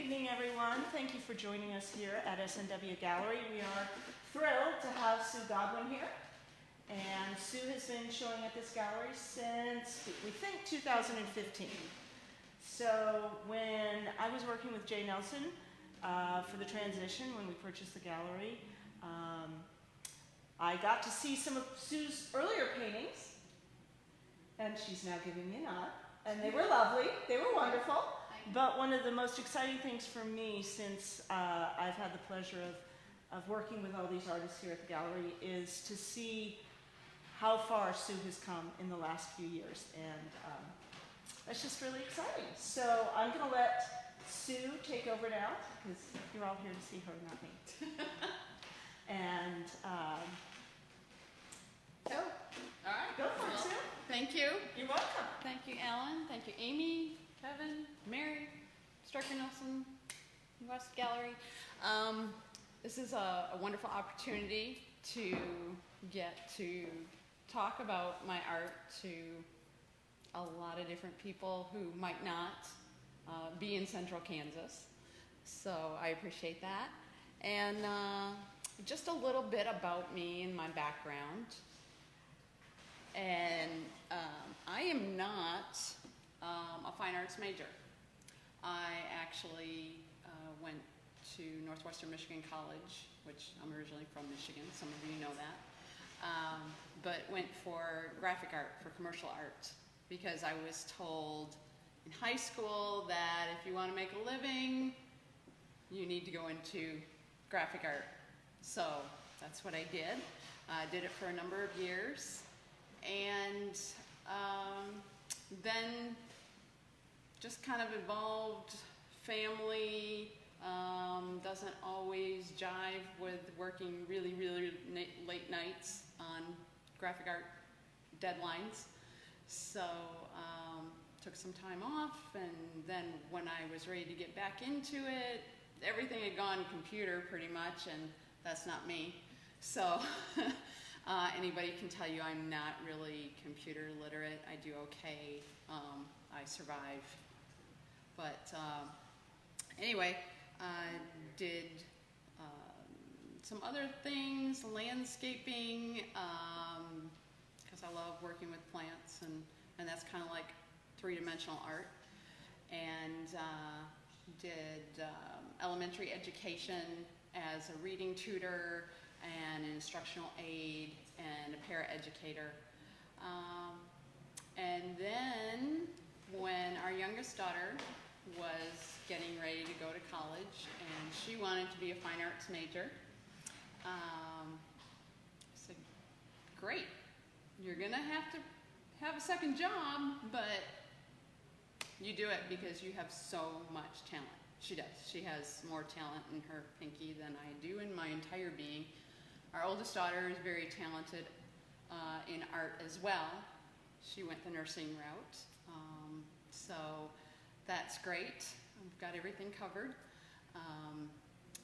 evening, everyone. Thank you for joining us here at SNW Gallery. We are thrilled to have Sue Godwin here. And Sue has been showing at this gallery since, we think, 2015. So when I was working with Jay Nelson for the transition, when we purchased the gallery, I got to see some of Sue's earlier paintings, and she's now giving me a nod. And they were lovely, they were wonderful. But one of the most exciting things for me, since I've had the pleasure of working with all these artists here at the gallery, is to see how far Sue has come in the last few years. And that's just really exciting. So I'm going to let Sue take over now, because you're all here to see her, not me. And all right. Go for it, Sue. Thank you. You're welcome. Thank you, Ellen. Thank you, Amy, Kevin, Mary, Strucker Nelson, West Gallery. This is a wonderful opportunity to get to talk about my art to a lot of different people who might not be in central Kansas. So I appreciate that. And just a little bit about me and my background. And I am not a fine arts major. I actually went to Northwestern Michigan College, which I'm originally from Michigan, some of you know that, but went for graphic art, for commercial art, because I was told in high school that if you want to make a living, you need to go into graphic art. So that's what I did. I did it for a number of years, and then just kind of evolved. Family doesn't always jive with working really, really late nights on graphic art deadlines. So took some time off, and then when I was ready to get back into it, everything had gone computer pretty much, and that's not me. So anybody can tell you I'm not really computer literate. I do okay. I survive. But anyway, I did some other things, landscaping, because I love working with plants, and that's kind of like three-dimensional art. And did elementary education as a reading tutor and an instructional aide and a paraeducator. And then when our youngest daughter was getting ready to go to college and she wanted to be a fine arts major, I said, great, you're gonna have to have a second job, but you do it because you have so much talent. She does. She has more talent in her pinky than I do in my entire being. Our oldest daughter is very talented in art as well. She went the nursing route, so that's great. I've got everything covered.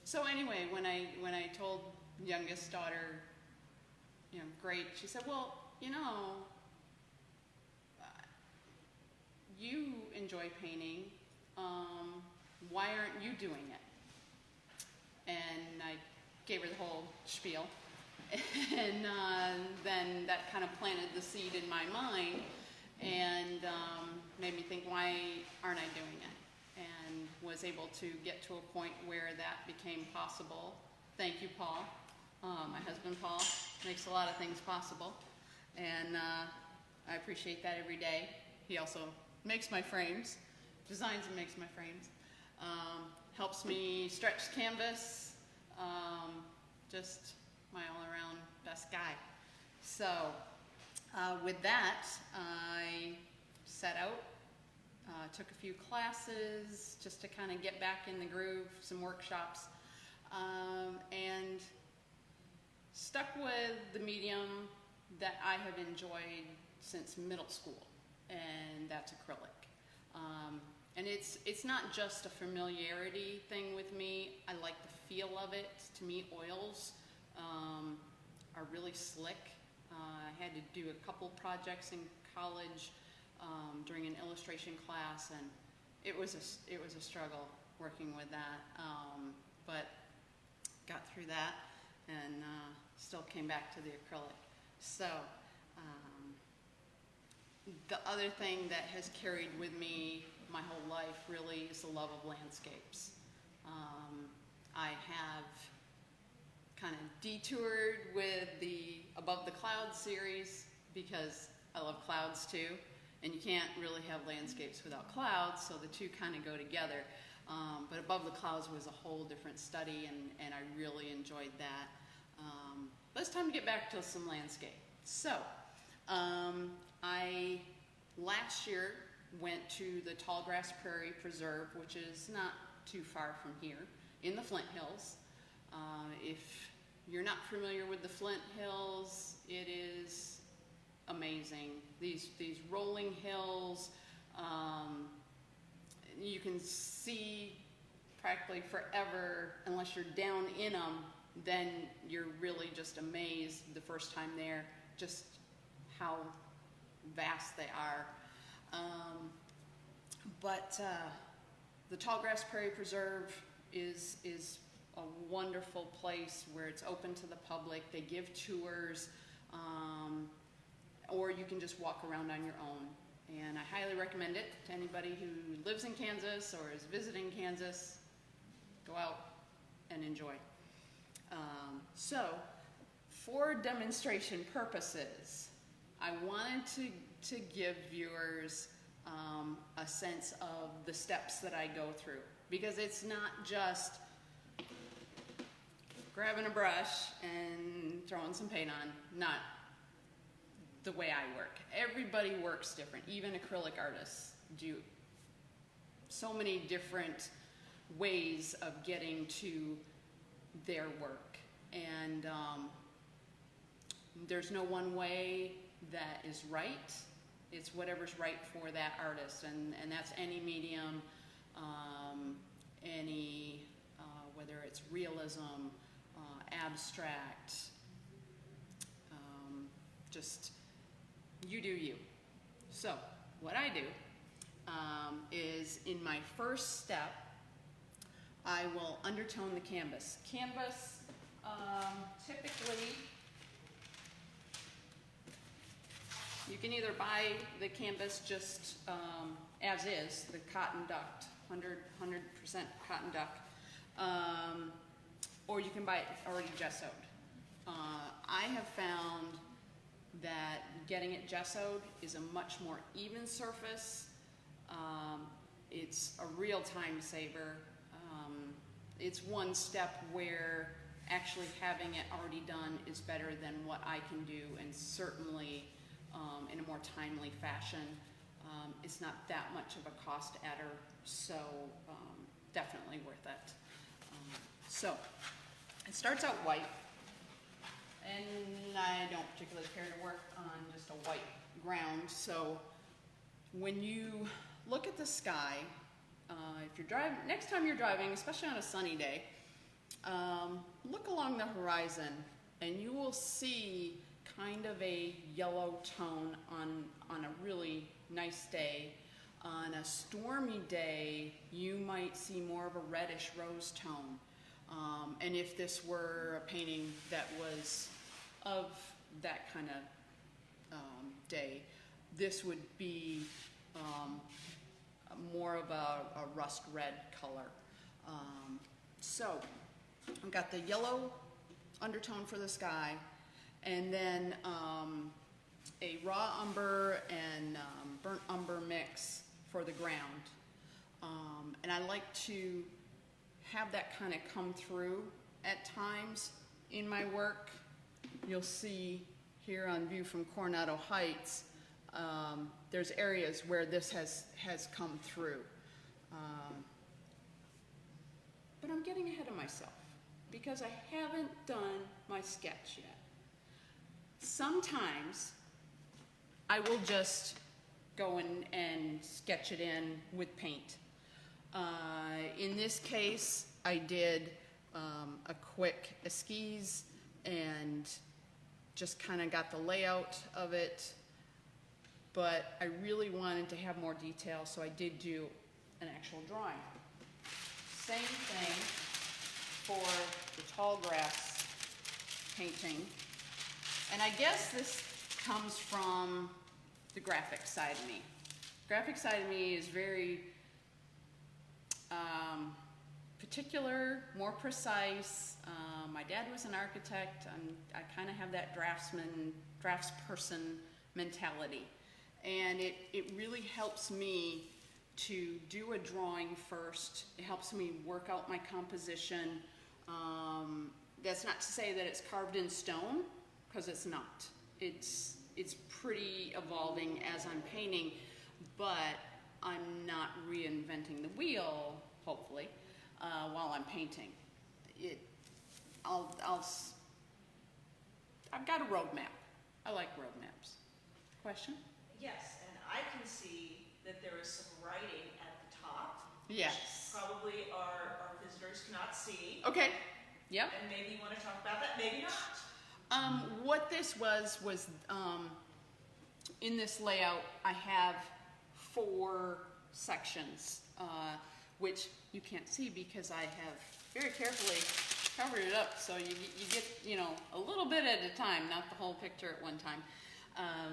So anyway, when I told youngest daughter, you know, great, she said, well, you know, you enjoy painting. Why aren't you doing it? And I gave her the whole spiel. And then that kind of planted the seed in my mind and made me think, why aren't I doing it? And was able to get to a point where that became possible. Thank you, Paul. My husband, Paul, makes a lot of things possible. And I appreciate that every day. He also makes my frames, designs and makes my frames. Helps me stretch canvas. Just my all-around best guy. So with that, I set out, took a few classes just to kind of get back in the groove, some workshops, and stuck with the medium that I have enjoyed since middle school, and that's acrylic. And it's not just a familiarity thing with me. I like the feel of it. To me, oils are really slick. I had to do a couple projects in college during an illustration class, and it was a struggle. working with that, but got through that and still came back to the acrylic. So the other thing that has carried with me my whole life really is the love of landscapes. I have kind of detoured with the Above the Clouds series because I love clouds too, and you can't really have landscapes without clouds, so the two kind of go together. But Above the Clouds was a whole different study, and I really enjoyed that. But it's time to get back to some landscape. So, I last year went to the Tallgrass Prairie Preserve, which is not too far from here, in the Flint Hills. If you're not familiar with the Flint Hills, it is amazing. These rolling hills, you can see practically forever unless you're down in them. Then you're really just amazed the first time there, just how vast they are. But the Tallgrass Prairie Preserve is a wonderful place where it's open to the public. They give tours, or you can just walk around on your own. And I highly recommend it to anybody who lives in Kansas or is visiting Kansas. Go out and enjoy. So, for demonstration purposes, I wanted to give viewers a sense of the steps that I go through, because it's not just grabbing a brush and throwing some paint on. Not the way I work. Everybody works different. Even acrylic artists do so many different ways of getting to their work. And there's no one way that is right. It's whatever's right for that artist, and that's any medium, whether it's realism, abstract, just you do you. So what I do is, in my first step, I will undertone the canvas. Canvas, typically, you can either buy the canvas just as is, the cotton duck, 100% cotton duck, or you can buy it already gessoed. I have found that getting it gessoed is a much more even surface. It's a real time saver. It's one step where actually having it already done is better than what I can do, and certainly in a more timely fashion. It's not that much of a cost adder, so definitely worth it. So it starts out white, and I don't particularly care to work on just a white ground. So when you look at the sky, if you're driving, next time you're driving, especially on a sunny day, look along the horizon, and you will see kind of a yellow tone on a really nice day. On a stormy day, you might see more of a reddish rose tone. And if this were a painting that was of that kind of day, this would be more of a rust red color. So I've got the yellow undertone for the sky, and then a raw umber and burnt umber mix for the ground. And I like to have that kind of come through at times in my work. You'll see here on View from Coronado Heights, there's areas where this has come through. But I'm getting ahead of myself because I haven't done my sketch yet. Sometimes I will just go in and sketch it in with paint. In this case, I did a quick esquisse and just kind of got the layout of it, but I really wanted to have more detail, so I did do an actual drawing. same thing for the tall grass painting. And I guess this comes from the graphic side of me. Graphic side of me is very particular, more precise. My dad was an architect. I kind of have that draftsperson mentality. And it really helps me to do a drawing first. It helps me work out my composition. That's not to say that it's carved in stone, because it's not. It's pretty evolving as I'm painting, but I'm not reinventing the wheel, hopefully, while I'm painting. I've got a roadmap. I like roadmaps. Question? Yes, and I can see that there is some writing at the top. Yes. Which probably our visitors cannot see. Okay. Yep. And maybe you want to talk about that, maybe not. What this was in this layout, I have 4 sections, which you can't see because I have very carefully covered it up, so you get, a little bit at a time, not the whole picture at one time.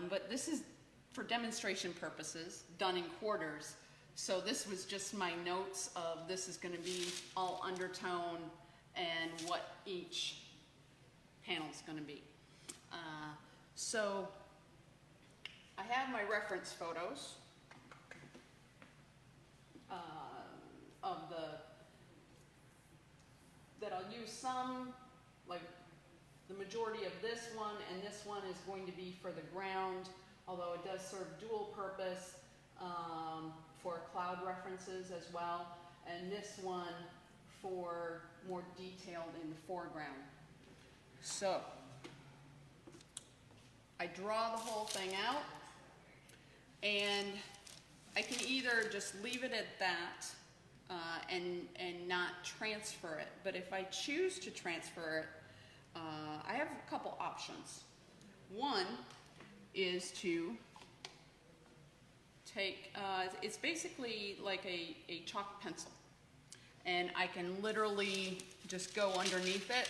But this is, for demonstration purposes, done in quarters. So this was just my notes of this is going to be all undertone and what each panel is going to be. So I have my reference photos that I'll use some, like the majority of this one, and this one is going to be for the ground, although it does serve dual purpose for cloud references as well, and this one for more detailed in the foreground. So I draw the whole thing out, and I can either just leave it at that and not transfer it, but if I choose to transfer it, I have a couple options. One is to take, it's basically like a chalk pencil, and I can literally just go underneath it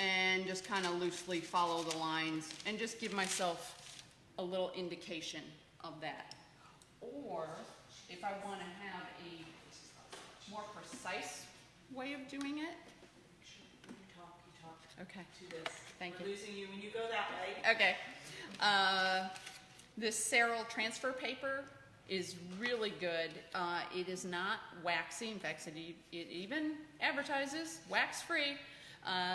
and just kind of loosely follow the lines and just give myself a little indication of that. Or if I want to have a more precise way of doing it. You talk Okay. to this. Thank We're you. losing you when you go that way. Okay. This Serral transfer paper is really good. It is not waxy. In fact, it even advertises wax-free.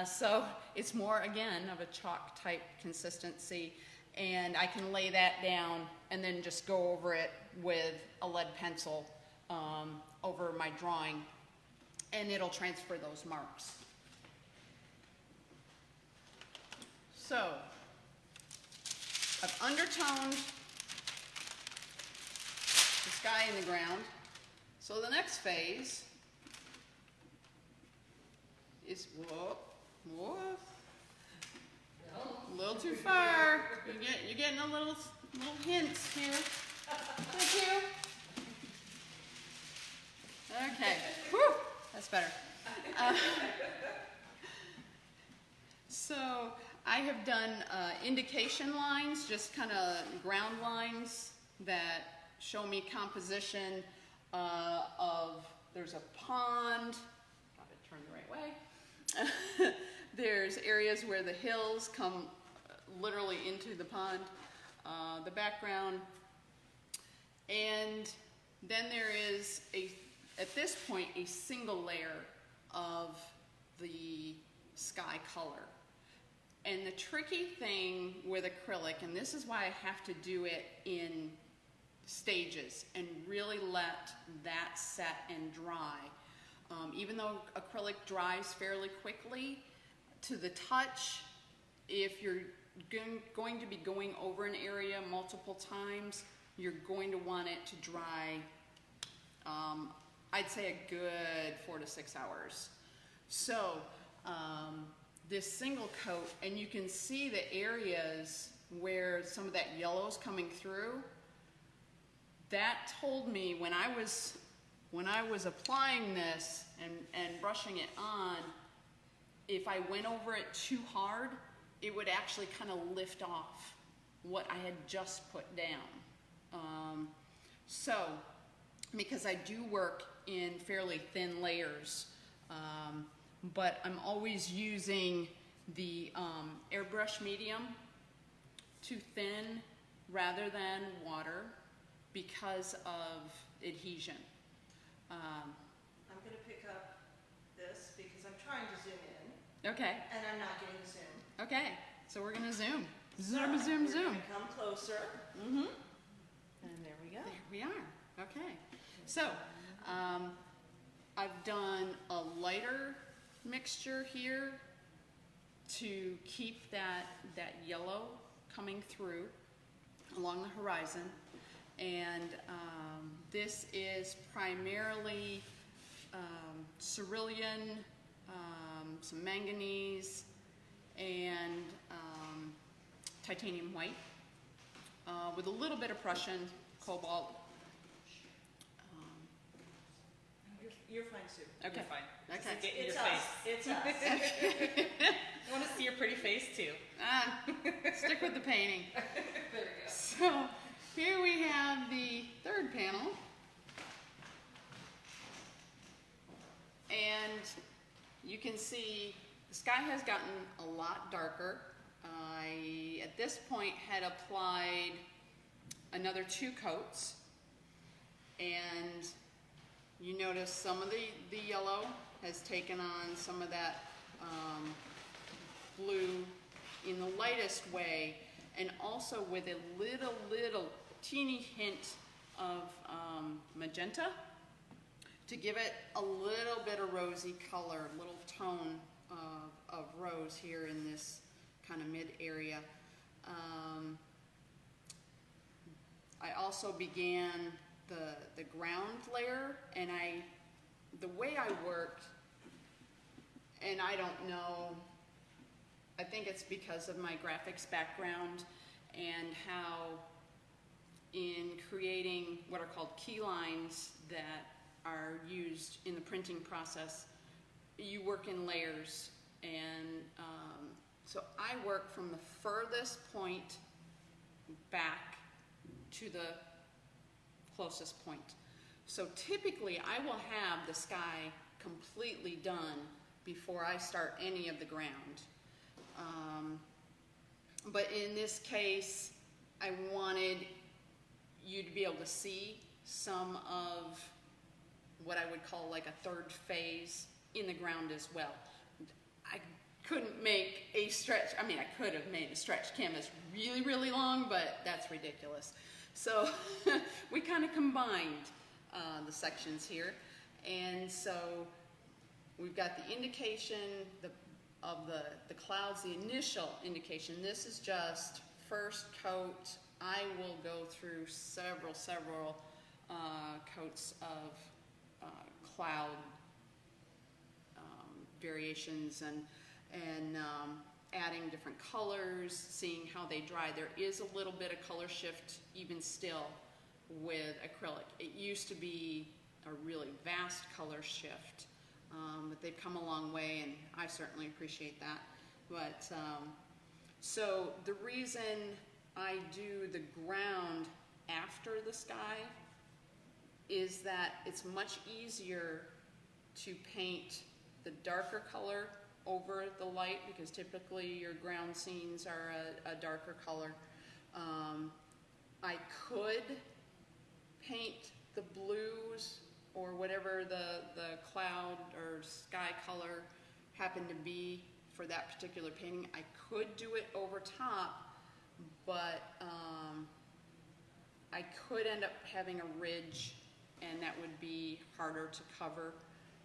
So it's more, again, of a chalk type consistency. And I can lay that down and then just go over it with a lead pencil over my drawing, and it'll transfer those marks. So I've undertoned the sky and the ground. So the next phase is, whoa, a little too far. You're getting a little hints here. Thank you. Okay, whew, that's better. So I have done indication lines, just kind of ground lines that show me composition of, there's a pond, got it turned the right way. There's areas where the hills come literally into the pond, the background, and then there is at this point, a single layer of the sky color. And the tricky thing with acrylic, and this is why I have to do it in stages and really let that set and dry. Even though acrylic dries fairly quickly, to the touch, if you're going to be going over an area multiple times, you're going to want it to dry, I'd say a good 4 to 6 hours. So this single coat, and you can see the areas where some of that yellow's coming through. That told me when I was when I was applying this and brushing it on, if I went over it too hard, it would actually kind of lift off what I had just put down. So, because I do work in fairly thin layers, but I'm always using the airbrush medium to thin rather than water because of adhesion. I'm going to pick up this because I'm trying to zoom in. Okay. And I'm not getting the zoom. Okay. So we're going to zoom. Zoom, So, zoom, we're zoom. gonna come closer. Mm-hmm. And there we go. There we are. Okay. So, I've done a lighter mixture here to keep that yellow coming through along the horizon. And this is primarily cerulean, some manganese, and titanium white with a little bit of Prussian cobalt. You're fine, Sue. Okay. You're fine. Okay. Just get in It's your us. face. It's us. I want to see your pretty face too. Stick with the painting. There we go. So here we have the third panel. And you can see the sky has gotten a lot darker. I, at this point, had applied another 2 coats. And you notice some of the yellow has taken on some of that blue in the lightest way, and also with a little teeny hint of magenta to give it a little bit of rosy color, a little tone of rose here in this kind of mid area. I also began the ground layer, and the way I worked, and I don't know, I think it's because of my graphics background and how in creating what are called key lines that are used in the printing process, you work in layers. And so I work from the furthest point back to the closest point. So typically I will have the sky completely done before I start any of the ground. But in this case, I wanted you to be able to see some of what I would call like a third phase in the ground as well. I couldn't make a stretch, I mean, I could have made a stretch canvas really long, but that's ridiculous. So we kind of combined the sections here. And so we've got the indication of the clouds, the initial indication. This is just first coat. I will go through several coats of cloud variations and adding different colors, seeing how they dry. There is a little bit of color shift even still with acrylic. It used to be a really vast color shift, but they've come a long way, and I certainly appreciate that. But so the reason I do the ground after the sky is that it's much easier to paint the darker color over the light, because typically your ground scenes are a darker color. I could paint the blues or whatever the cloud or sky color happened to be for that particular painting. I could do it over top, but I could end up having a ridge, and that would be harder to cover.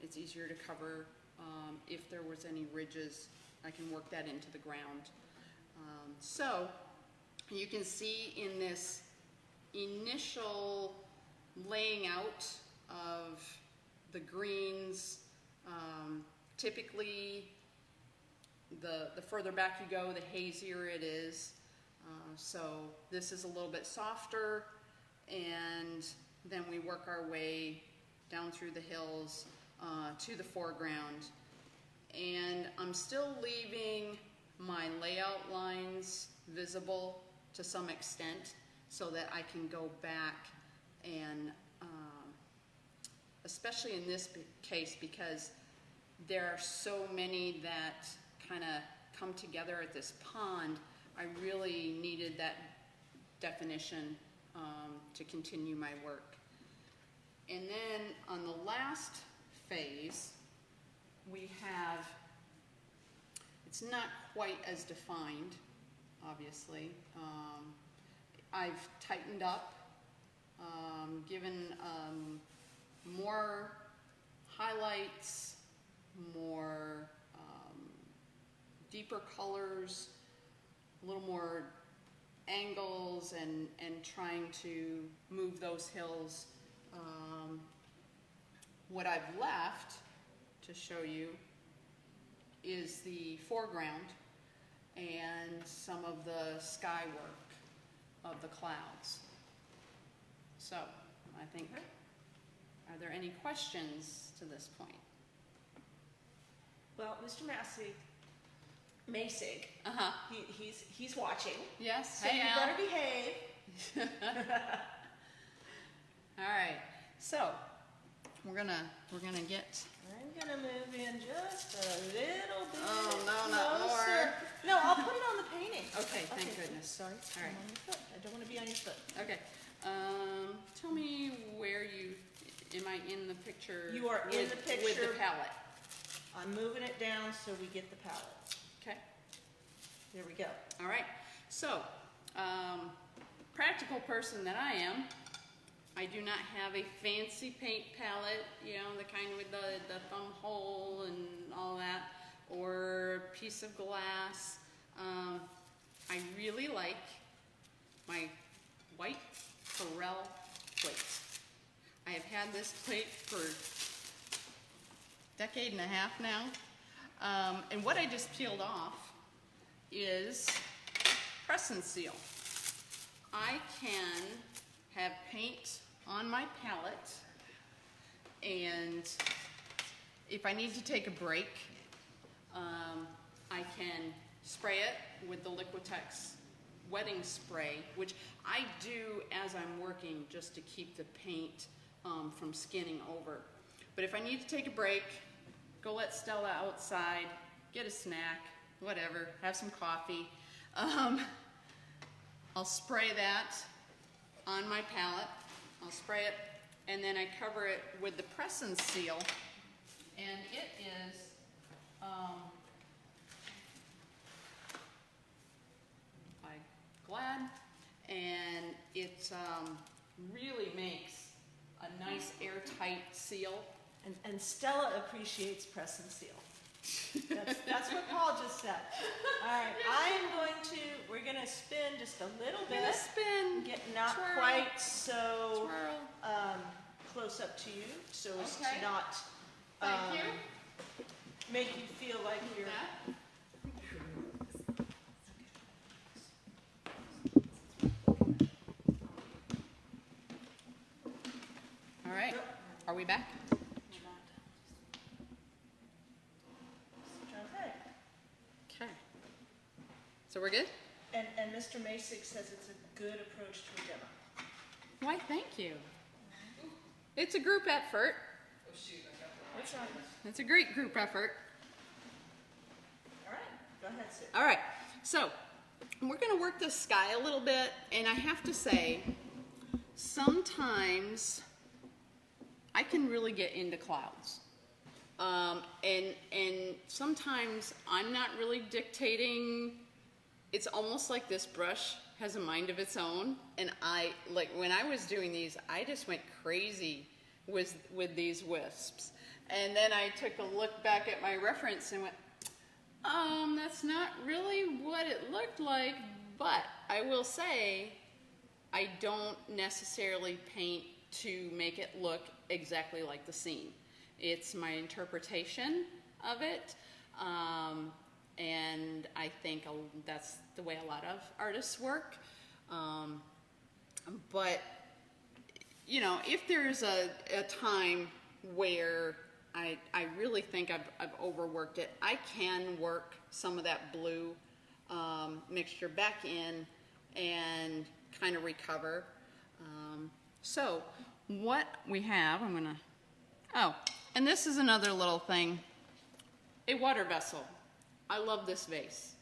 It's easier to cover if there was any ridges. I can work that into the ground. So you can see in this initial laying out of the greens, typically the further back you go, the hazier it is. So this is a little bit softer, and then we work our way down through the hills to the foreground. And I'm still leaving my layout lines visible to some extent so that I can go back and, especially in this case, because there are so many that kind of come together at this pond, I really needed that definition to continue my work. And then on the last phase, we have, it's not quite as defined, obviously. I've tightened up, given more highlights, more deeper colors, a little more angles, and trying to move those hills. What I've left to show you is the foreground and some of the sky work of the clouds. So, I think, are there any questions to this point? Well, Mr. Masig, he's watching. Yes, So hey, you Al. better behave. All right, so we're gonna get. I'm gonna move in just a little bit. Oh, no, not closer. more. No, I'll put it on the painting. Okay, thank goodness. Sorry, All right. I'm on your foot. I don't want to be on your foot. Okay. Tell me where you am I in the picture? You are in the with picture. the palette. I'm moving it down so we get the palette. Okay. There we go. All right. So, practical person that I am, I do not have a fancy paint palette, you know, the kind with the thumb hole and all that, or piece of glass. I really like my white Corel plate. I have had this plate for a decade and a half now. And what I just peeled off is press and seal. I can have paint on my palette, and if I need to take a break, I can spray it with the Liquitex wetting spray, which I do as I'm working just to keep the paint from skinning over. But if I need to take a break, go let Stella outside, get a snack, whatever, have some coffee, I'll spray that on my palette. I'll spray it, and then I cover it with the press and seal, and it is by Glad, and it really makes a nice airtight seal. And Stella appreciates press and seal. That's what Paul just said. All right, we're going to spin just a little bit. Spin. Get not twirl, quite so twirl. close up to you, so as Okay. to not Thank you. make you feel like you're... That. All right, are we back? Okay. Okay. So we're good? And Mr. Masig says it's a good approach to a demo. Why, thank you. It's a group effort. Oh shoot, I got the What's wrong? It's a great group effort. All right, go ahead, Sue. All right, so we're going to work the sky a little bit, and I have to say, sometimes I can really get into clouds. And sometimes I'm not really dictating. It's almost like this brush has a mind of its own, and when I was doing these, I just went crazy with these wisps. And then I took a look back at my reference and went, that's not really what it looked like, but I will say I don't necessarily paint to make it look exactly like the scene. It's my interpretation of it, and I think that's the way a lot of artists work. But you know, if there's a time where I really think I've overworked it, I can work some of that blue mixture back in and kind of recover. So what we have, I'm gonna, oh, and this is another little thing, a water vessel. I love this vase.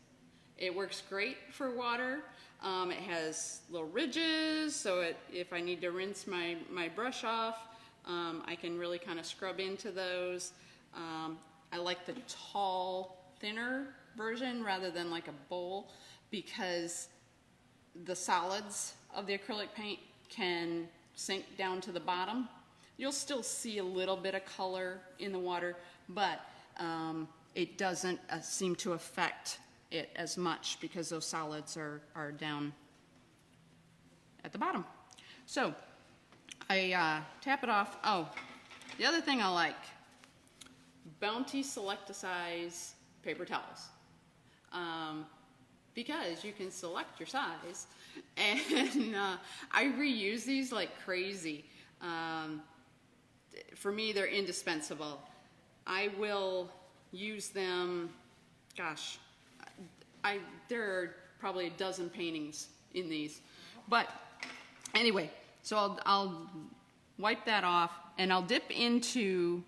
It works great for water. It has little ridges, so if I need to rinse my brush off, I can really kind of scrub into those. I like the tall, thinner version rather than like a bowl, because the solids of the acrylic paint can sink down to the bottom. You'll still see a little bit of color in the water, but it doesn't seem to affect it as much because those solids are down at the bottom. So I tap it off. Oh, the other thing I like, Bounty Select-A-Size paper towels. Because you can select your size, and I reuse these like crazy. For me, they're indispensable. I will use them, gosh, there are probably a dozen paintings in these. But anyway, so I'll wipe that off, and I'll dip into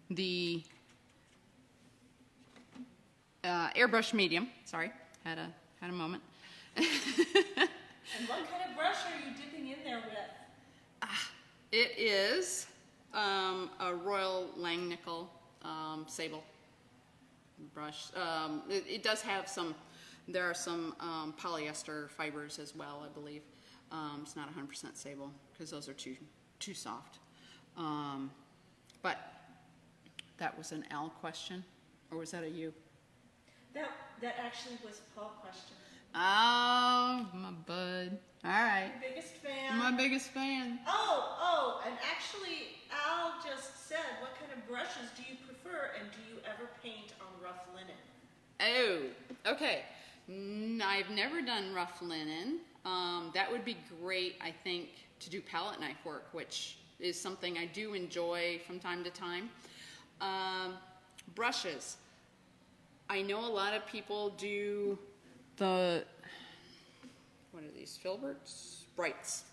the airbrush medium. Sorry, had a moment. And what kind of brush are you dipping in there with? It is a Royal Langnickel sable brush. It does have some, there are some polyester fibers as well, I believe. It's not 100% sable because those are too soft. But that was an Al question, or was that a you? That actually was a Paul question. Oh, my bud. All right. Biggest fan. My biggest fan. Oh, and actually, Al just said, what kind of brushes do you prefer, and do you ever paint on rough linen? Oh, okay. I've never done rough linen. That would be great, I think, to do palette knife work, which is something I do enjoy from time to time. Brushes. I know a lot of people do the, what are these, filberts? Brights.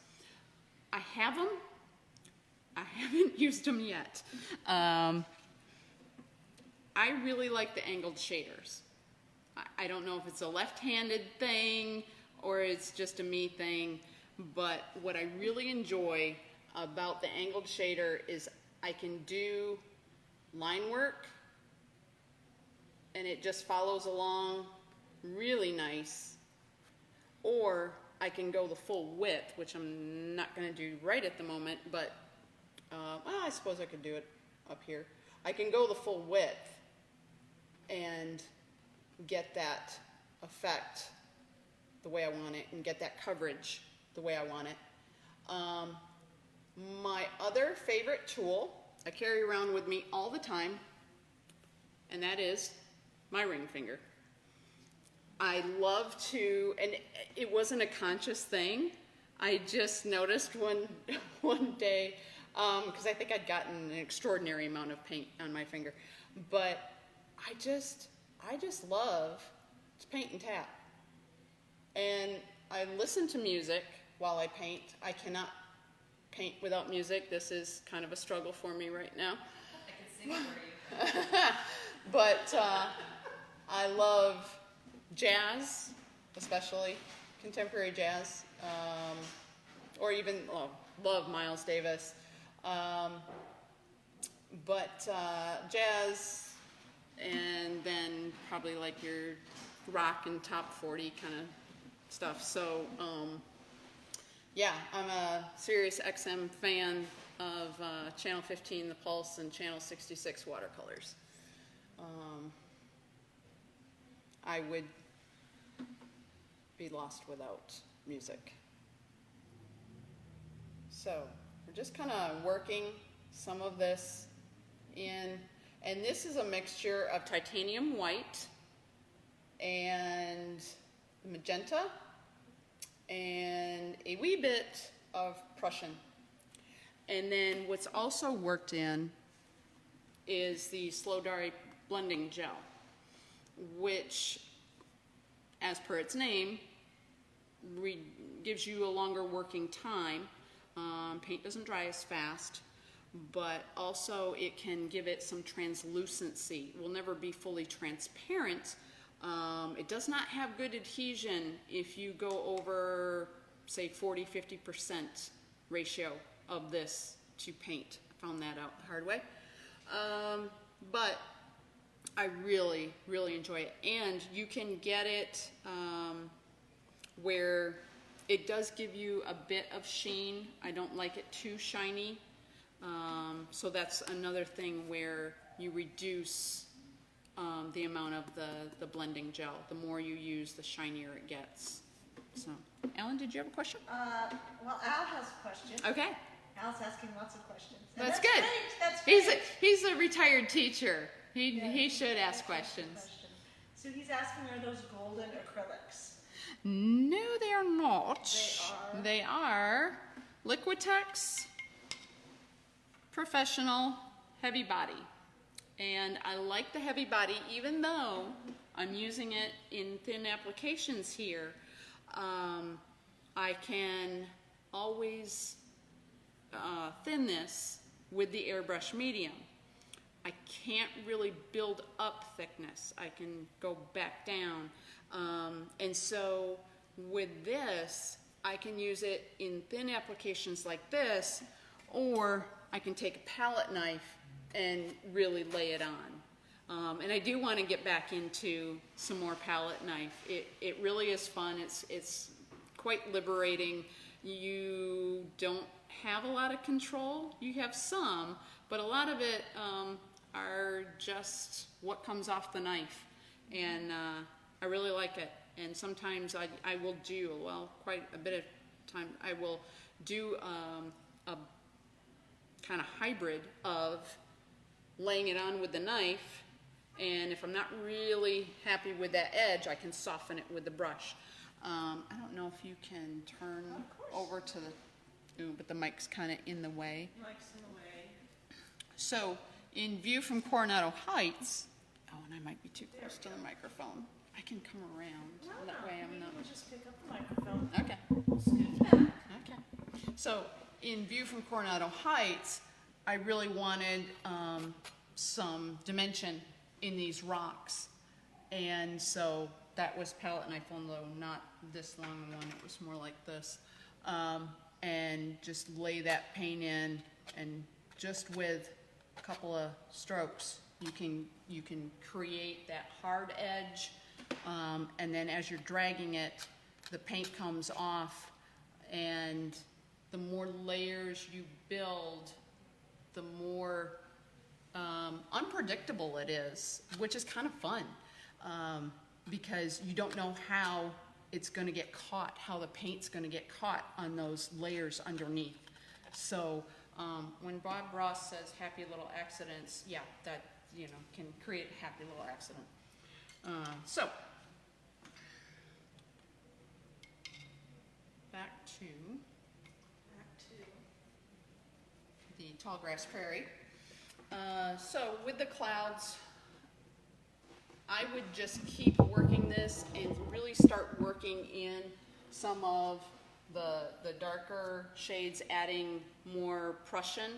I have them. I haven't used them yet. I really like the angled shaders. I don't know if it's a left-handed thing or it's just a me thing, but what I really enjoy about the angled shader is I can do line work and it just follows along really nice, or I can go the full width, which I'm not going to do right at the moment, but well, I suppose I could do it up here. I can go the full width and get that effect the way I want it and get that coverage the way I want it. My other favorite tool I carry around with me all the time, and that is my ring finger. I love to, and it wasn't a conscious thing. I just noticed one day, because I think I'd gotten an extraordinary amount of paint on my finger, but I just love to paint and tap. And I listen to music while I paint. I cannot paint without music. This is kind of a struggle for me right now. I can sing for you. But I love jazz, especially contemporary jazz, or even love Miles Davis. But jazz, and then probably like your rock and top 40 kind of stuff. So yeah, I'm a Sirius XM fan of Channel 15, The Pulse, and Channel 66 Watercolors. I would be lost without music. So we're just kind of working some of this in, and this is a mixture of titanium white and magenta and a wee bit of Prussian. And then what's also worked in is the slow dry blending gel, which, as per its name, gives you a longer working time. Paint doesn't dry as fast, but also it can give it some translucency. It will never be fully transparent. It does not have good adhesion if you go over, say, 40–50% ratio of this to paint. I found that out the hard way. But I really, really enjoy it. And you can get it where it does give you a bit of sheen. I don't like it too shiny. So that's another thing where you reduce the amount of the blending gel. The more you use, the shinier it gets. So, Alan, did you have a question? Well, Al has a question. Okay. Al's asking lots of questions. And That's good. Great. That's great. He's a retired teacher. He should ask questions. So he's asking, are those golden acrylics? No, they are not. They are? They are Liquitex Professional Heavy Body. And I like the heavy body, even though I'm using it in thin applications here. I can always thin this with the airbrush medium. I can't really build up thickness. I can go back down. And so with this, I can use it in thin applications like this, or I can take a palette knife and really lay it on. And I do want to get back into some more palette knife. It really is fun. It's quite liberating. You don't have a lot of control. You have some, but a lot of it are just what comes off the knife. And I really like it. And sometimes I will do, well, quite a bit of time, I will do a kind of hybrid of laying it on with the knife, and if I'm not really happy with that edge, I can soften it with the brush. I don't know if you can turn over to the, ooh, but the mic's kind of in the way. Mic's in the way. So, in view from Coronado Heights, oh, and I might be too close to the microphone. I can come around, that way I'm not. We'll just pick up the microphone. Okay. Scoot back. Okay. So, in view from Coronado Heights, I really wanted some dimension in these rocks. And so that was palette knife, although not this long one, it was more like this. And just lay that paint in, and just with a couple of strokes, you can create that hard edge. And then as you're dragging it, the paint comes off, and the more layers you build, the more unpredictable it is, which is kind of fun, because you don't know how it's going to get caught, how the paint's going to get caught on those layers underneath. So when Bob Ross says happy little accidents, yeah, that, you know, can create a happy little accident. So back to the tall grass prairie. So with the clouds, I would just keep working this and really start working in some of the darker shades, adding more Prussian.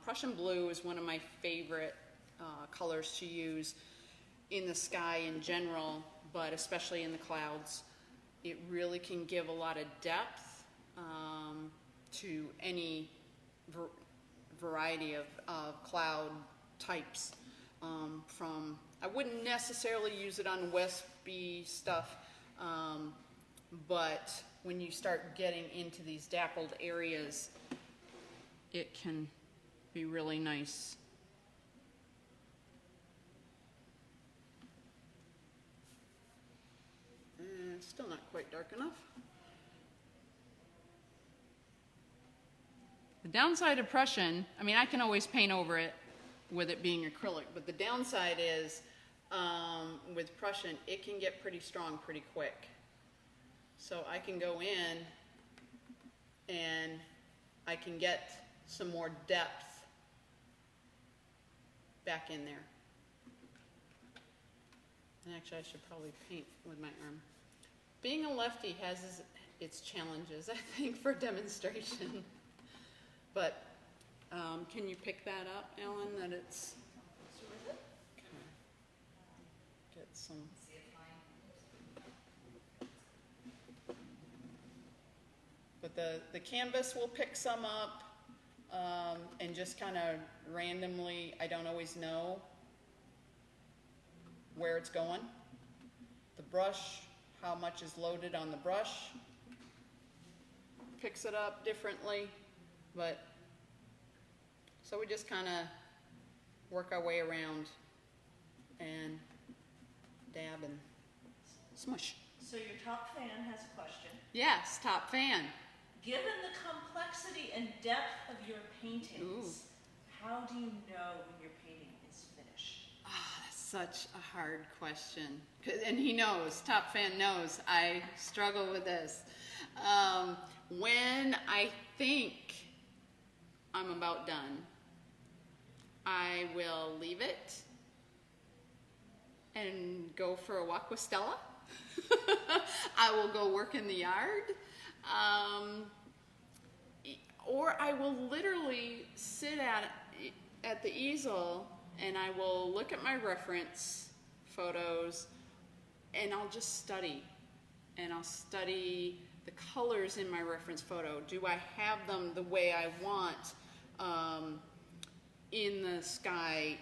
Prussian blue is one of my favorite colors to use in the sky in general, but especially in the clouds. It really can give a lot of depth to any variety of cloud types. I wouldn't necessarily use it on wispy stuff, but when you start getting into these dappled areas, it can be really nice. Still not quite dark enough. The downside of Prussian, I mean, I can always paint over it with it being acrylic, but the downside is with Prussian, it can get pretty strong pretty quick. So I can go in and I can get some more depth back in there. And actually, I should probably paint with my arm. Being a lefty has its challenges, I think, for demonstration. But can you pick that up, Ellen, that it's... Okay. Get some... See it fine. But the canvas will pick some up, and just kind of randomly, I don't always know where it's going. The brush, how much is loaded on the brush, picks it up differently, but so we just kind of work our way around and dab and smush. So your top fan has a question. Yes, top fan. Given the complexity and depth of your paintings, how do you know when your painting is finished? That's such a hard question. And he knows, top fan knows, I struggle with this. When I think I'm about done, I will leave it and go for a walk with Stella. I will go work in the yard. Or I will literally sit at the easel and I will look at my reference photos and I'll just study. And I'll study the colors in my reference photo. Do I have them the way I want in the sky?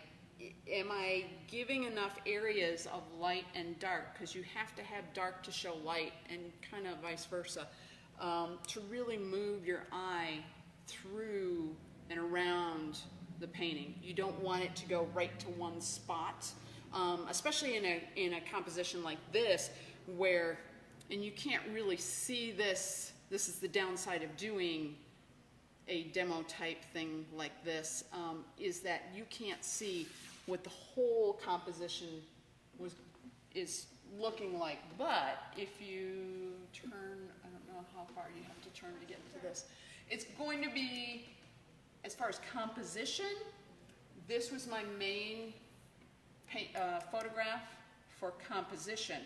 Am I giving enough areas of light and dark? Because you have to have dark to show light, and kind of vice versa, to really move your eye through and around the painting. You don't want it to go right to one spot, especially in a composition like this, where, and you can't really see this. This is the downside of doing a demo type thing like this, is that you can't see what the whole composition is looking like. But if you turn, I don't know how far you have to turn to get to this. It's going to be, as far as composition, this was my main photograph for composition.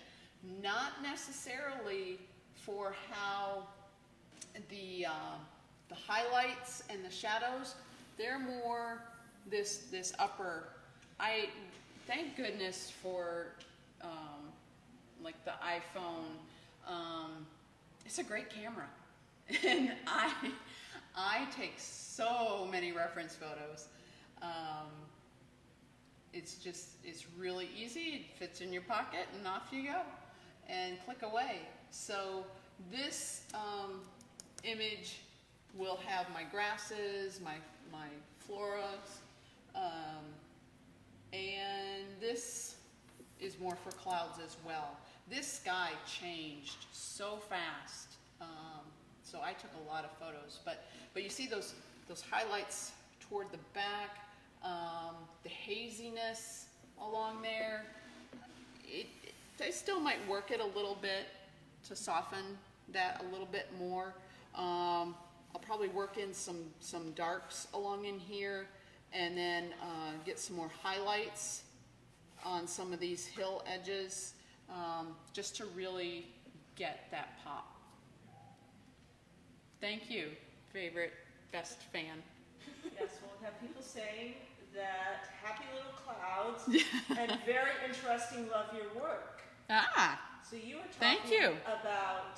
Not necessarily for how the highlights and the shadows, they're more this upper. I thank goodness for like the iPhone. It's a great camera, and I take so many reference photos. It's really easy. It fits in your pocket, and off you go, and click away. So this image will have my grasses, my floras, and this is more for clouds as well. This sky changed so fast, so I took a lot of photos. But you see those highlights toward the back, the haziness along there. I still might work it a little bit to soften that a little bit more. I'll probably work in some darks along in here, and then get some more highlights on some of these hill edges, just to really get that pop. Thank you, favorite, best fan. Yes, we'll have people saying that happy little clouds and very interesting, love your work. Ah, So you were talking thank you. about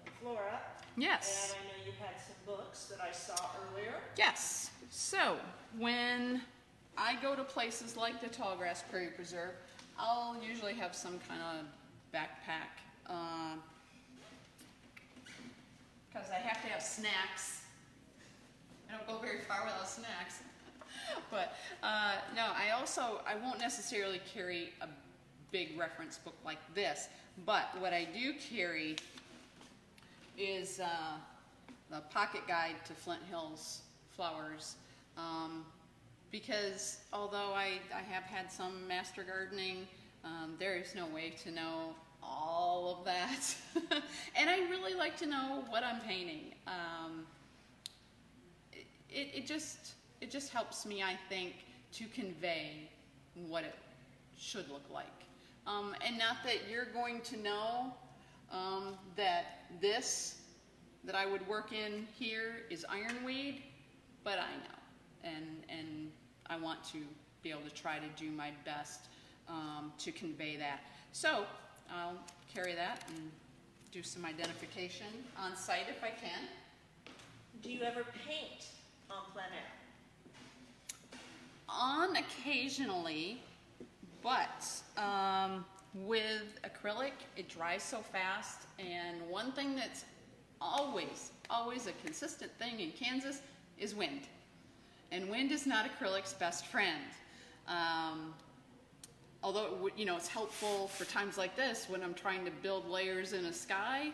the flora. Yes. And I know you had some books that I saw earlier. Yes. So when I go to places like the Tallgrass Prairie Preserve, I'll usually have some kind of backpack, because I have to have snacks. I don't go very far without snacks. But no, I won't necessarily carry a big reference book like this, but what I do carry is the pocket guide to Flint Hills flowers, because although I have had some master gardening, there is no way to know all all of that. And I really like to know what I'm painting. It just helps me, I think, to convey what it should look like. And not that you're going to know that this that I would work in here is ironweed, but I know, and I want to be able to try to do my best to convey that. So I'll carry that and do some identification on site if I can. Do you ever paint on plein air? On occasionally, but with acrylic, it dries so fast, and one thing that's always a consistent thing in Kansas is wind. And wind is not acrylic's best friend. Although it's helpful for times like this when I'm trying to build layers in a sky,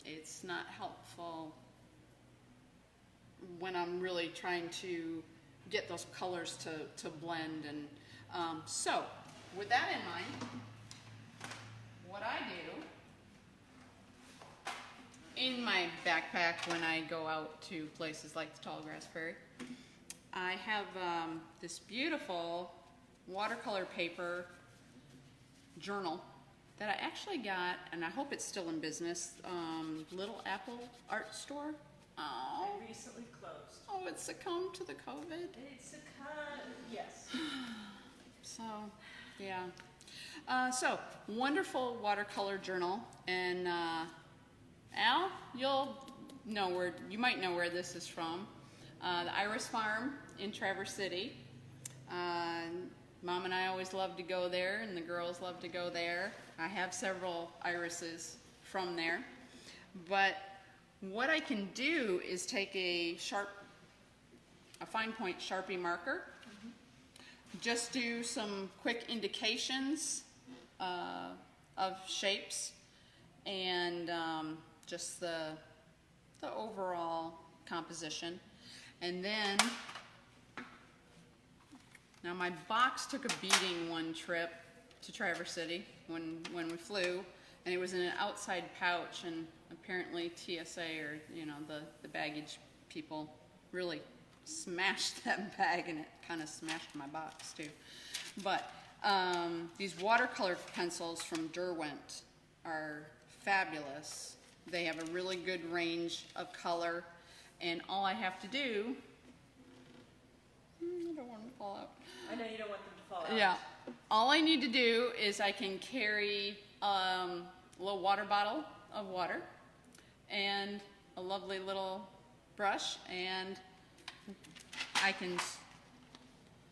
it's not helpful when I'm really trying to get those colors to blend. And so with that in mind, what I do in my backpack when I go out to places like the Tallgrass Prairie, I have this beautiful watercolor paper journal that I actually got, and I hope it's still in business, Little Apple Art Store. Oh, It recently closed. oh, it succumbed to the COVID. It's a yes. So, yeah. So, wonderful watercolor journal, and Al, you might know where this is from. The Iris Farm in Traverse City. Mom and I always loved to go there, and the girls love to go there. I have several irises from there. But what I can do is take a fine point Sharpie marker, just do some quick indications of shapes and just the overall composition. And then, now my box took a beating one trip to Traverse City when we flew, and it was in an outside pouch, and apparently TSA, or the baggage people, really smashed that bag, and it kind of smashed my box too. But these watercolor pencils from Derwent are fabulous. They have a really good range of color, and all I have to do, I don't want them to fall out. I know you don't want them to fall out. Yeah, all I need to do is I can carry a little water bottle of water and a lovely little brush, and I can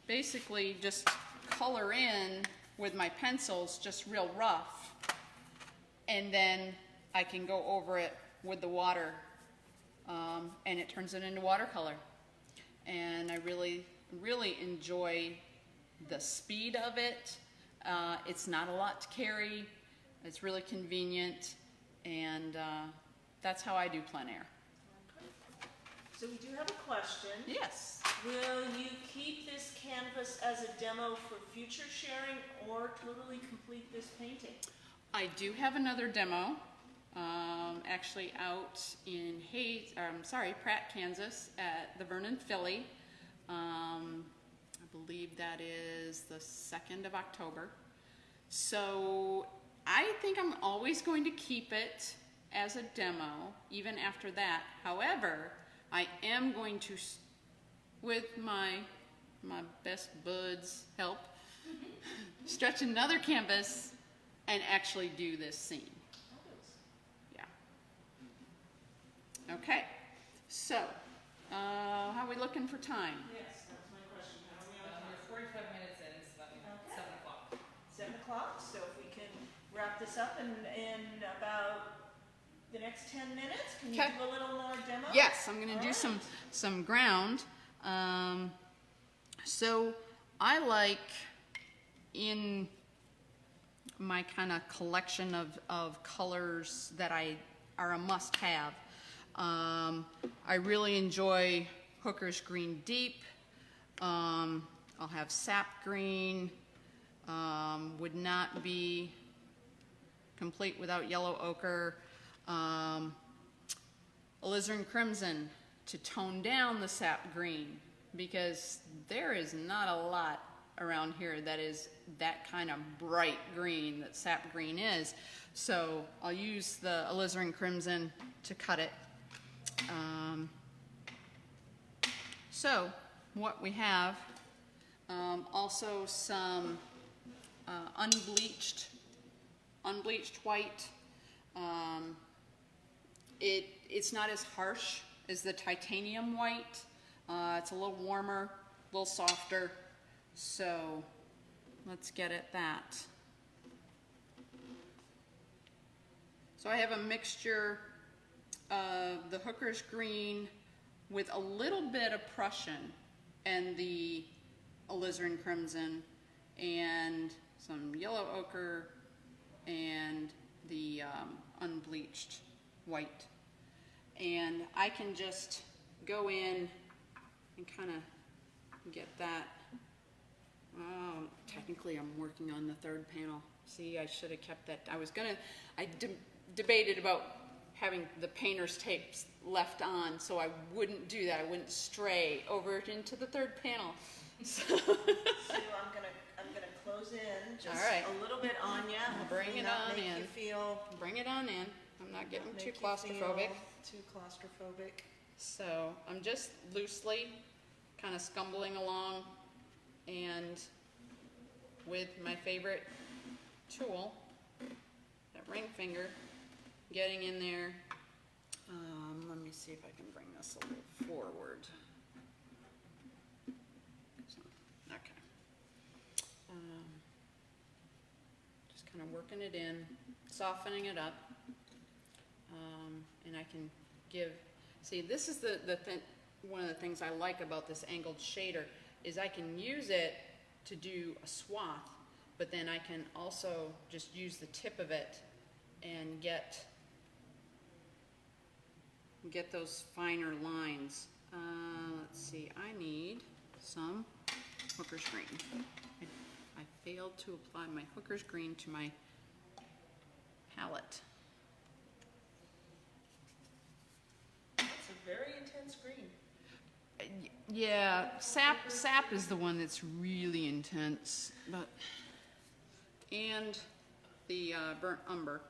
basically just color in with my pencils just real rough, and then I can go over it with the water, and it turns it into watercolor. And I really enjoy the speed of it. It's not a lot to carry. It's really convenient, and that's how I do plein air. So we do have a question. Yes. Will you keep this canvas as a demo for future sharing or totally complete this painting? I do have another demo, actually out in Pratt, Kansas at the Vernon Philly. I believe that is the 2nd of October. So I think I'm always going to keep it as a demo, even after that. However, I am going to, with my best bud's help, stretch another canvas and actually do this scene. Yeah. Okay. So, how are we looking for time? Yes, that's my question. How are we on time? We're 45 minutes in, it's about 7 o'clock. 7 o'clock, so if we can wrap this up in about the next 10 minutes, can you Okay. do a little more demo? Yes, I'm going to All do right. some ground. So I like, in my kind of collection of colors that are a must-have, I really enjoy Hooker's Green Deep. I'll have Sap Green. Would not be complete without yellow ochre. Alizarin crimson to tone down the sap green, because there is not a lot around here that is that kind of bright green that sap green is. So I'll use the alizarin crimson to cut it. So what we have, also some unbleached white. It's not as harsh as the titanium white. It's a little warmer, a little softer. So let's get at that. So I have a mixture of the Hooker's green with a little bit of Prussian and the alizarin crimson and some yellow ochre and the unbleached white. And I can just go in and kind of get that. Oh, technically I'm working on the third panel. See, I should have kept that. I debated about having the painter's tapes left on so I wouldn't do that. I wouldn't stray over into the third panel. So So I'm gonna close in just All right. a little bit on you. Bring it not on make in. You feel bring it on in. I'm not getting make too you claustrophobic. feel Too claustrophobic. So I'm just loosely kind of scumbling along, and with my favorite tool, that ring finger, getting in there. Let me see if I can bring this a little forward. Okay. Just kind of working it in, softening it up, and I can give. See, this is one of the things I like about this angled shader is I can use it to do a swath, but then I can also just use the tip of it and get those finer lines. Let's see, I need some Hooker's green. I failed to apply my Hooker's green to my palette. It's a very intense green. Yeah, sap is the one that's really intense, but and the burnt umber.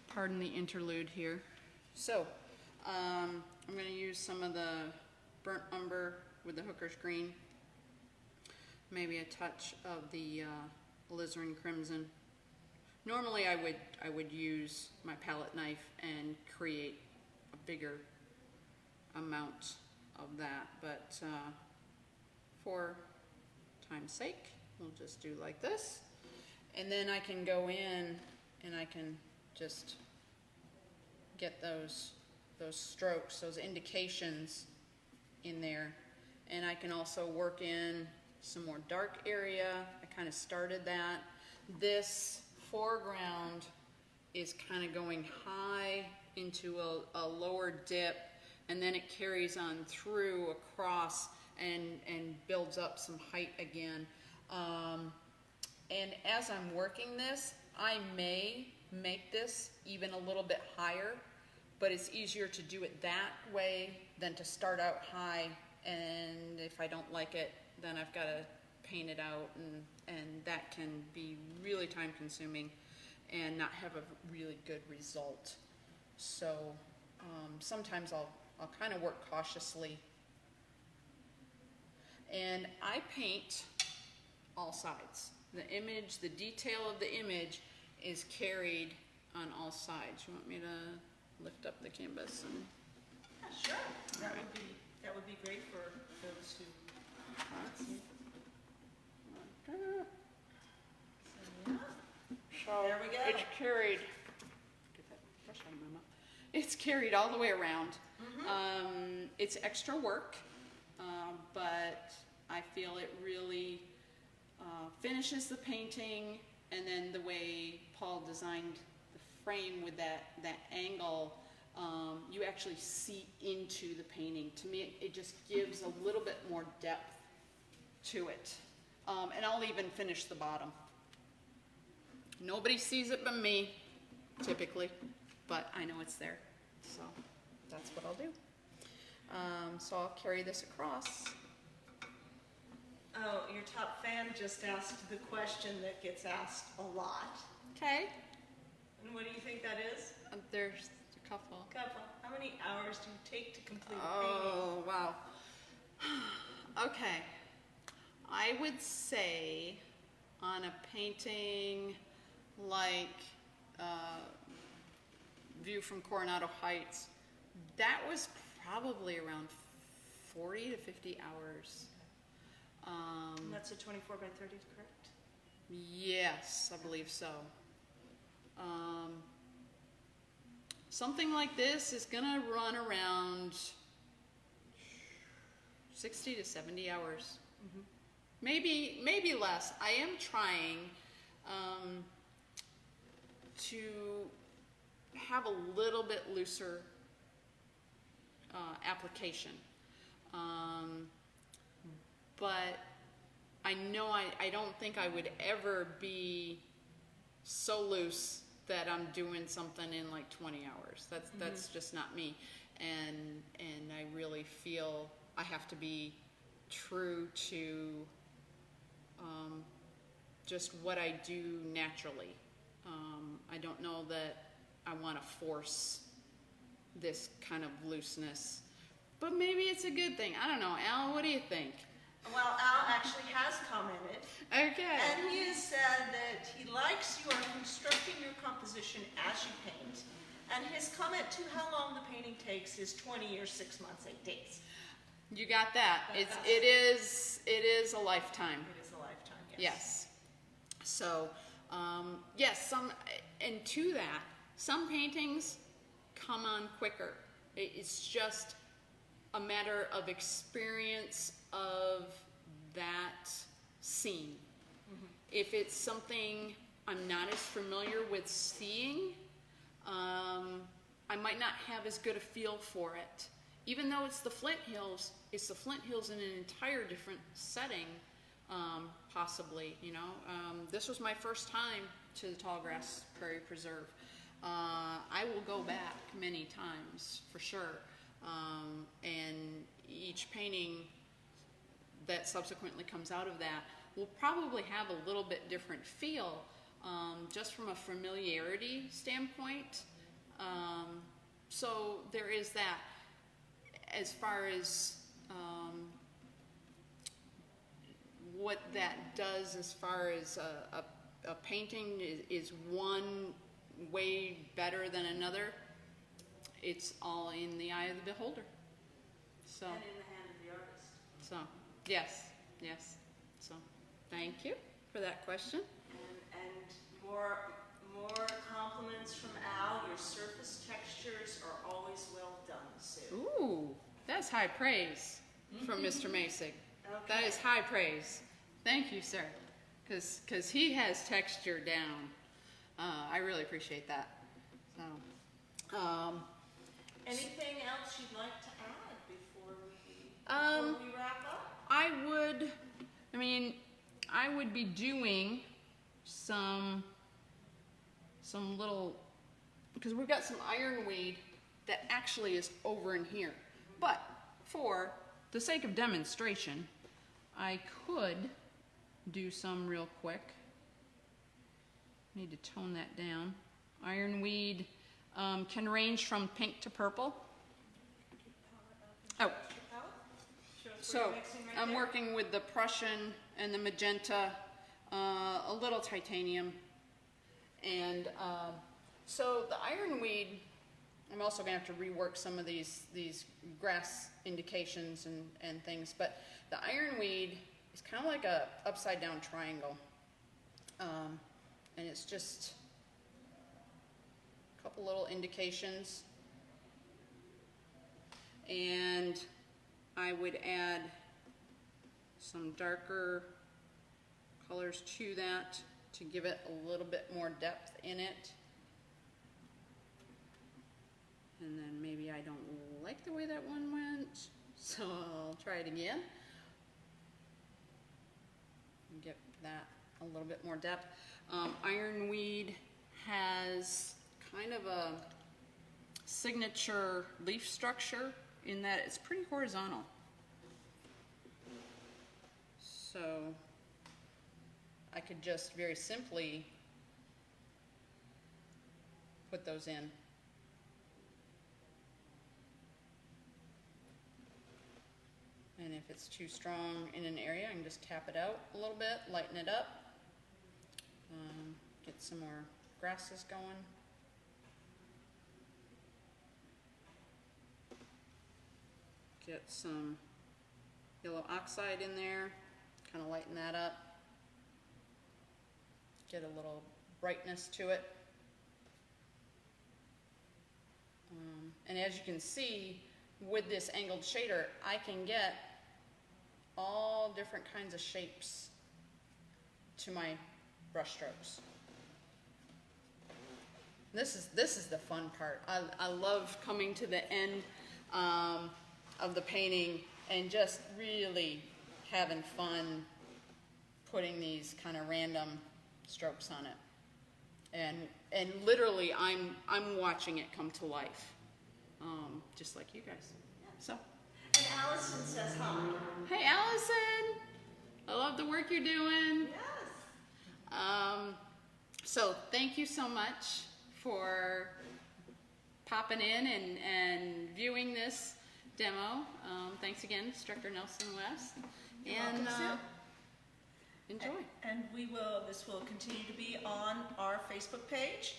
Pardon the interlude here. So I'm going to use some of the burnt umber with the Hooker's green, maybe a touch of the alizarin crimson. Normally I would use my palette knife and create a bigger amount of that, but for time's sake, we'll just do like this. And then I can go in and I can just get those strokes, those indications in there. And I can also work in some more dark area. I kind of started that. This foreground is kind of going high into a lower dip, and then it carries on through across and builds up some height again. And as I'm working this, I may make this even a little bit higher, but it's easier to do it that way than to start out high, and if I don't like it, then I've got to paint it out, and that can be really time consuming and not have a really good result. So sometimes I'll kind of work cautiously. And I paint all sides. The image, the detail of the image is carried on all sides. You want me to lift up the canvas? And Yeah, sure. That would be great for those who can't see. So there we go. It's carried. Get that brush out of my mouth. It's carried all the way around. Mm-hmm. It's extra work, but I feel it really finishes the painting, and then the way Paul designed the frame with that angle, you actually see into the painting. To me, it just gives a little bit more depth to it. And I'll even finish the bottom. Nobody sees it but me, typically, but I know it's there. So that's what I'll do. So I'll carry this across. Oh, your top fan just asked the question that gets asked a lot. Okay. And what do you think that is? There's a couple. How many hours do you take to complete a Oh, wow. Okay. I would say on a painting like View from Coronado Heights, that was probably around 40 to 50 hours. painting? That's a 24 by 30, correct? Yes, I believe so. Something like this is gonna run around 60 to 70 hours. Mm-hmm. Maybe less. I am trying to have a little bit looser application. But I know I don't think I would ever be so loose that I'm doing something in like 20 hours. That's just not me. And I really feel I have to be true to just what I do naturally. I don't know that I want to force this kind of looseness, but maybe it's a good thing. I don't know. Al, what do you think? Well, Al actually has commented. Okay. And he has said that he likes you are constructing your composition as you paint. And his comment to how long the painting takes is 20 or 6 months, 8 days. You got that. It is a lifetime. It is a lifetime, yes. Yes. So, yes, and to that, some paintings come on quicker. It's just a matter of experience of that scene. Mm-hmm. If it's something I'm not as familiar with seeing, I might not have as good a feel for it. Even though it's the Flint Hills in an entire different setting, possibly, you know. This was my first time to the Tallgrass Prairie Preserve. I will go back many times, for sure. And each painting that subsequently comes out of that will probably have a little bit different feel, just from a familiarity standpoint. So there is that. As far as what that does as far as a painting is one way better than another, it's all in the eye of the beholder. So, And in the hand of the artist. So, yes. So, thank you for that question. And more compliments from Al. Your surface textures are always well done, Sue. Ooh, that's high praise from Mr. Masig. Okay. That is high praise. Thank you, sir. Because he has texture down. I really appreciate that. So, anything else you'd like to add before we wrap up? I would be doing some little, because we've got some ironweed that actually is over in here. But for the sake of demonstration, I could do some real quick. Need to tone that down. Ironweed can range from pink to purple. Oh, so I'm working with the Prussian and the magenta, a little titanium, and so the ironweed. I'm also going to have to rework some of these grass indications and things, but the ironweed is kind of like a upside down triangle, and it's just a couple little indications, and I would add some darker colors to that to give it a little bit more depth in it. And then maybe I don't like the way that one went, so I'll try it again. that a little bit more depth. Ironweed has kind of a signature leaf structure in that it's pretty horizontal. So I could just very simply put those in. And if it's too strong in an area, I can just tap it out a little bit, lighten it up, get some more grasses going. Get some yellow oxide in there, kind of lighten that up. Get a little brightness to it. And as you can see, with this angled shader, I can get all different kinds of shapes to my brush strokes. This is the fun part. I love coming to the end of the painting and just really having fun putting these kind of random strokes on it. And literally I'm watching it come to life, just like you guys. So. And Allison says hi. Hey Allison, I love the work you're doing. Yes. So thank you so much for popping in and viewing this demo. Thanks again, Instructor Nelson West. You're and welcome, Sue. Enjoy. And this will continue to be on our Facebook page,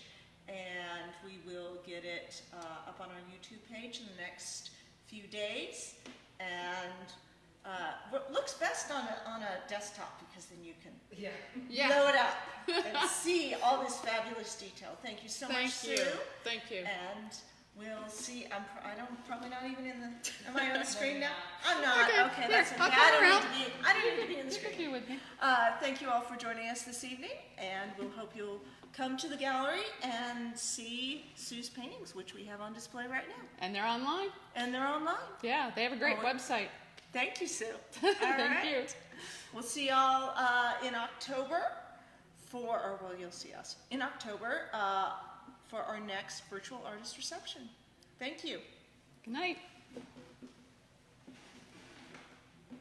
and we will get it up on our YouTube page in the next few days. And what looks best on a desktop, because then you can blow it up and see all this fabulous detail. Thank you so much, Sue. Thank you. And we'll see. I'm probably not even in the. Am I on the screen now? I'm not. Okay, that's okay. I don't need to be in the screen. With me. Thank you all for joining us this evening, and we'll hope you'll come to the gallery and see Sue's paintings, which we have on display right now. And they're online. And they're online. Yeah, they have a great website. Thank you, Sue. Thank you. We'll see y'all in October you'll see us in October for our next virtual artist reception. Thank you. Good night.